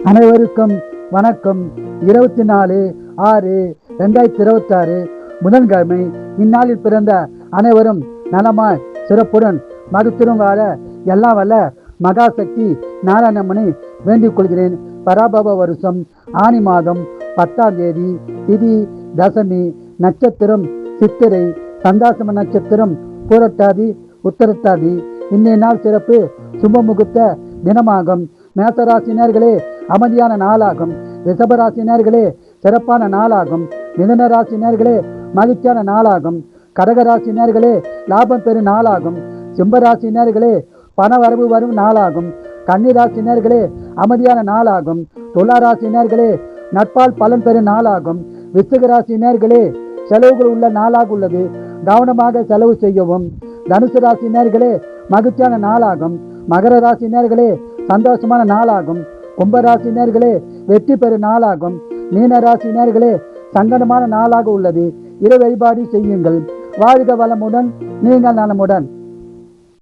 அனைவருக்கும் வணக்கம். 24/6/2026 புதன்கிழமை. இந்நாளில் பிறந்த அனைவரும் நலமாய் சிறப்புடன் மருத்துவம் வாழ எல்லாம் வல்ல மகாசக்தி நாராயணமணி வேண்டிக் கொள்கிறேன். பராபவ வருஷம் ஆனி மாதம் 10ஆம் தேதி, திதி தசமி, நட்சத்திரம் சித்திரை, சந்தாசம நட்சத்திரம் பூரட்டாதி உத்தரட்டாதி. இன்றைய நாள் சிறப்பு சுபமுகூர்த்த தினமாகும். மேசராசினியர்களே அமைதியான நாளாகும். ரிஷபராசினியர்களே சிறப்பான நாளாகும். மிதுன ராசினியர்களே மகிழ்ச்சியான நாளாகும். கடகராசினியர்களே லாபம் பெறும் நாளாகும். சிம்மராசினியர்களே பண வரவு வரும் நாளாகும். கன்னிராசினியர்களே அமைதியான நாளாகும். துளாராசினியர்களே நட்பால் பலன் பெறும் நாளாகும். விருச்சிகராசினியர்களே செலவுகள் உள்ள நாளாக உள்ளது, கவனமாக செலவு செய்யவும். தனுசு ராசினியர்களே மகிழ்ச்சியான நாளாகும். மகர ராசினியர்களே சந்தோஷமான நாளாகும். கும்பராசினியர்களே வெற்றி பெறும் நாளாகும். மீன ராசினியர்களே சங்கடமான நாளாக உள்ளது, இறை வழிபாடு செய்யுங்கள். வாழ்க வளமுடன், நீங்கள் நலமுடன்.